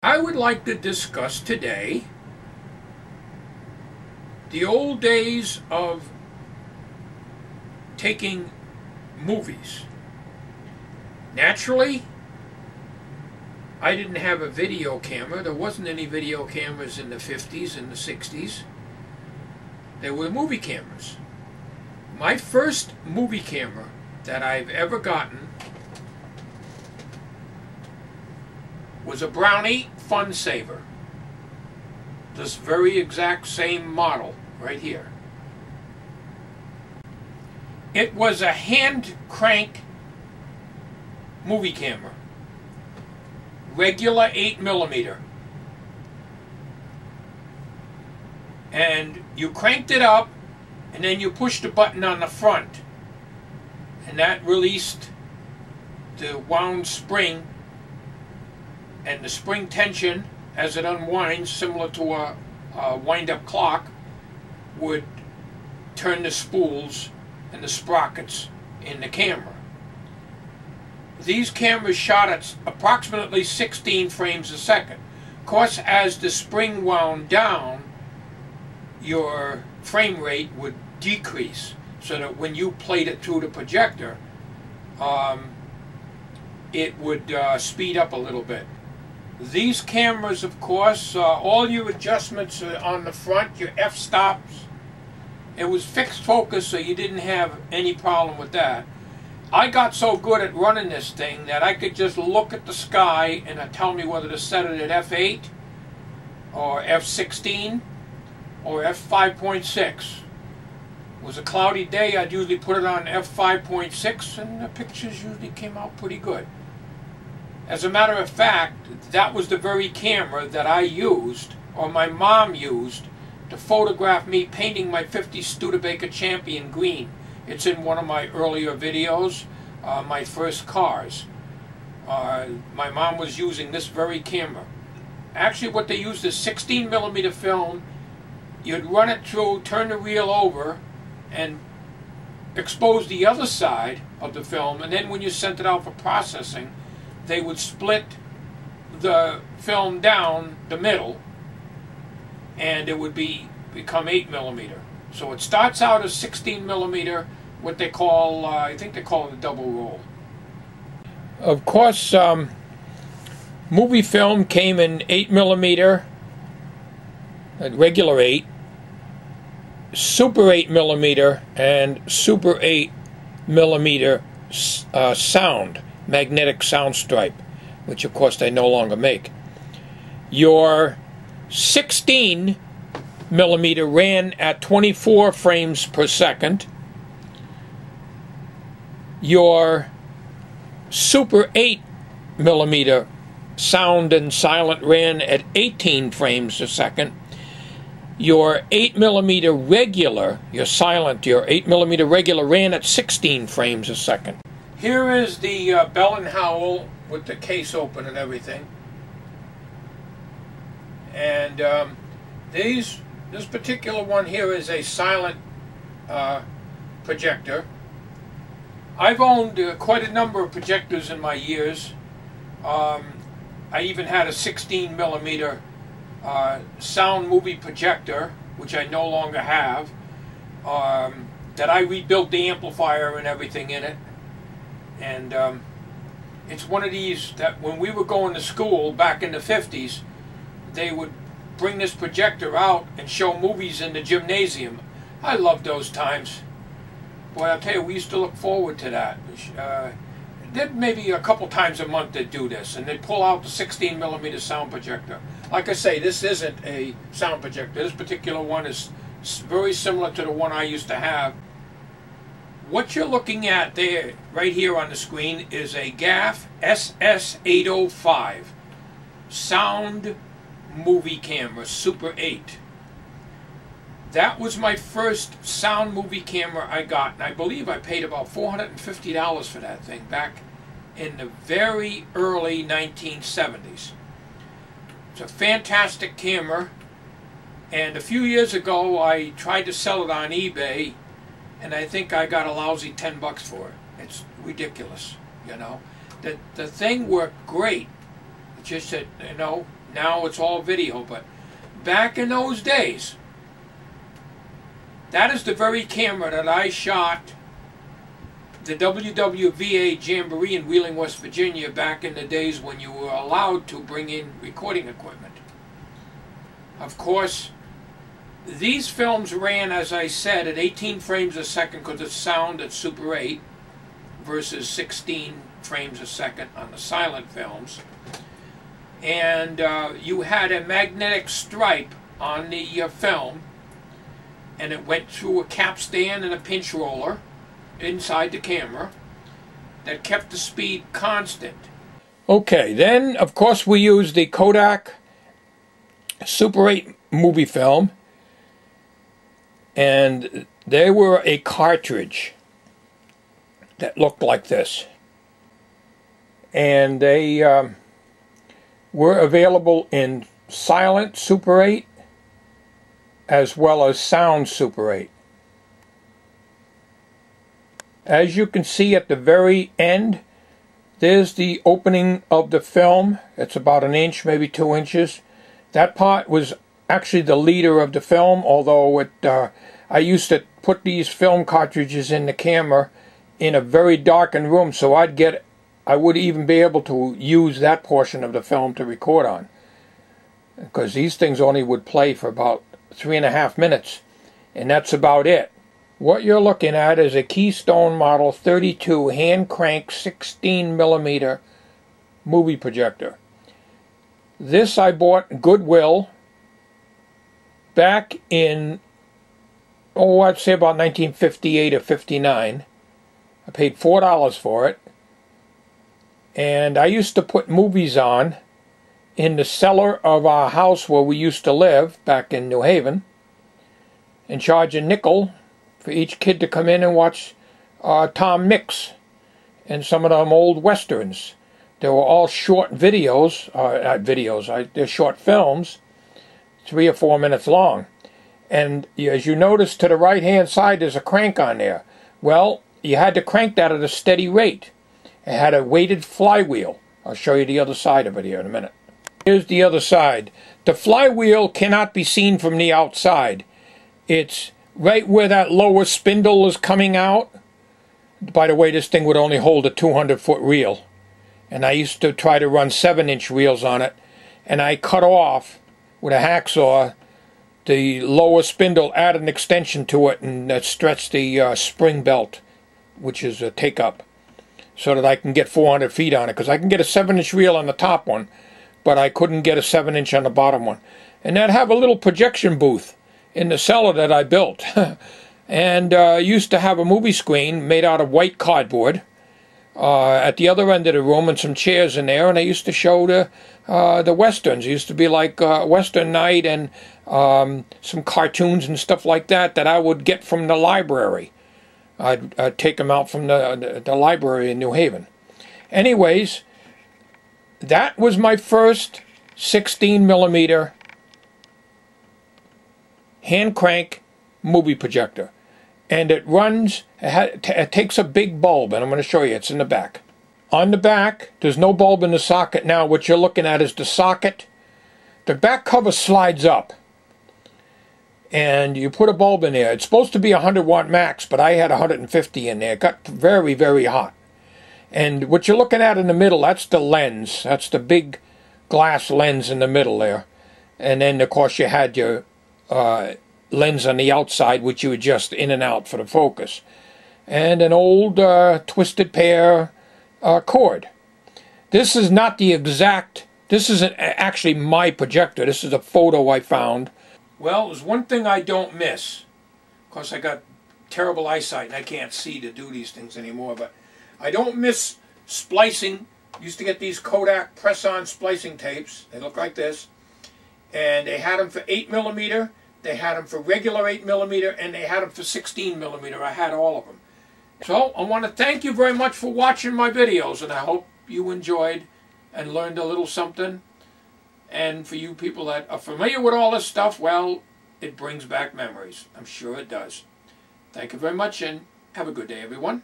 I would like to discuss today the old days of taking movies. Naturally, I didn't have a video camera. There wasn't any video cameras in the 50s and the 60s. There were movie cameras. My first movie camera that I've ever gotten was a Brownie Fun Saver. This very exact same model right here. It was a hand crank movie camera. Regular 8mm. And you cranked it up and then you pushed the button on the front. And that released the wound spring, and the spring tension, as it unwinds, similar to a wind-up clock, would turn the spools and the sprockets in the camera. These cameras shot at approximately 16 frames a second. Of course, as the spring wound down, your frame rate would decrease, so that when you played it through the projector, it would speed up a little bit. These cameras, of course, all your adjustments on the front, your f-stops, it was fixed focus, so you didn't have any problem with that. I got so good at running this thing that I could just look at the sky and it'd tell me whether to set it at f8 or f16 or f5.6. It was a cloudy day, I'd usually put it on f5.6 and the pictures usually came out pretty good. As a matter of fact, that was the very camera that I used, or my mom used, to photograph me painting my 50 Studebaker Champion green. It's in one of my earlier videos, my first cars. My mom was using this very camera. Actually, what they used is 16mm film. You'd run it through, turn the reel over, and expose the other side of the film, and then when you sent it out for processing, they would split the film down the middle and it would become 8mm. So it starts out as 16mm, what they call, I think they call it a double roll. Of course, movie film came in 8mm, regular 8, Super 8mm, and Super 8mm sound. Magnetic sound stripe, which of course they no longer make. Your 16mm ran at 24 frames per second. Your Super 8mm sound and silent ran at 18 frames a second. Your 8mm regular, your silent, your 8mm regular ran at 16 frames a second. Here is the Bell and Howell with the case open and everything. And this particular one here is a silent projector. I've owned quite a number of projectors in my years. I even had a 16mm sound movie projector, which I no longer have, that I rebuilt the amplifier and everything in it. And it's one of these that when we were going to school back in the 50s, they would bring this projector out and show movies in the gymnasium. I loved those times. Boy, I'll tell you, we used to look forward to that. Maybe a couple times a month they'd do this, and they'd pull out the 16mm sound projector. Like I say, this isn't a sound projector. This particular one is very similar to the one I used to have. What you're looking at there, right here on the screen, is a GAF SS805 sound movie camera, Super 8. That was my first sound movie camera I got, and I believe I paid about $450 for that thing back in the very early 1970s. It's a fantastic camera, and a few years ago I tried to sell it on eBay, and I think I got a lousy 10 bucks for it. It's ridiculous, you know. The thing worked great. It's just that, you know, Now it's all video, but back in those days, that is the very camera that I shot the WWVA Jamboree in Wheeling, West Virginia, back in the days when you were allowed to bring in recording equipment. Of course, these films ran, as I said, at 18 frames a second because it's sound at Super 8 versus 16 frames a second on the silent films. And you had a magnetic stripe on the film, and it went through a capstan and a pinch roller inside the camera that kept the speed constant. Okay, then of course we used the Kodak Super 8 movie film, and they were a cartridge that looked like this, and they were available in silent Super 8 as well as sound Super 8. As you can see at the very end, there's the opening of the film. It's about an inch, maybe 2 inches. That part was actually the leader of the film, although I used to put these film cartridges in the camera in a very darkened room, so I would even be able to use that portion of the film to record on, because these things only would play for about 3.5 minutes, and that's about it. What you're looking at is a Keystone Model 32 hand crank 16mm movie projector. This I bought Goodwill back in, I'd say about 1958 or 59. I paid $4 for it. And I used to put movies on in the cellar of our house where we used to live back in New Haven, and charge a nickel for each kid to come in and watch Tom Mix and some of them old westerns. They were all short videos, they're short films, 3 or 4 minutes long. And as you notice to the right hand side, there's a crank on there. Well, you had to crank that at a steady rate. It had a weighted flywheel. I'll show you the other side of it here in a minute. Here's the other side. The flywheel cannot be seen from the outside. It's right where that lower spindle is coming out. By the way, this thing would only hold a 200-foot reel. And I used to try to run 7-inch reels on it. And I cut off with a hacksaw the lower spindle, add an extension to it, and stretch the spring belt, which is a take-up, so that I can get 400 feet on it. Because I can get a 7-inch reel on the top one, but I couldn't get a 7-inch on the bottom one. And I'd have a little projection booth in the cellar that I built. And used to have a movie screen made out of white cardboard at the other end of the room, and some chairs in there, and I used to show the westerns. It used to be like Western Night and some cartoons and stuff like that I would get from the library. I'd take them out from the library in New Haven. Anyways, that was my first 16mm hand crank movie projector. And it runs, it takes a big bulb, and I'm going to show you, it's in the back. On the back, there's no bulb in the socket now. What you're looking at is the socket. The back cover slides up, and you put a bulb in there. It's supposed to be 100 watt max, but I had 150 in there. It got very, very hot. And what you're looking at in the middle, that's the lens. That's the big glass lens in the middle there. And then, of course, you had your lens on the outside, which you adjust in and out for the focus. And an old twisted pair cord. This is not the exact, this isn't actually my projector. This is a photo I found. Well, there's one thing I don't miss. Of course, I got terrible eyesight and I can't see to do these things anymore, but I don't miss splicing. Used to get these Kodak press-on splicing tapes. They look like this. And they had them for 8mm. They had them for regular 8mm, and they had them for 16mm. I had all of them. So, I want to thank you very much for watching my videos, and I hope you enjoyed and learned a little something. And for you people that are familiar with all this stuff, well, it brings back memories. I'm sure it does. Thank you very much, and have a good day, everyone.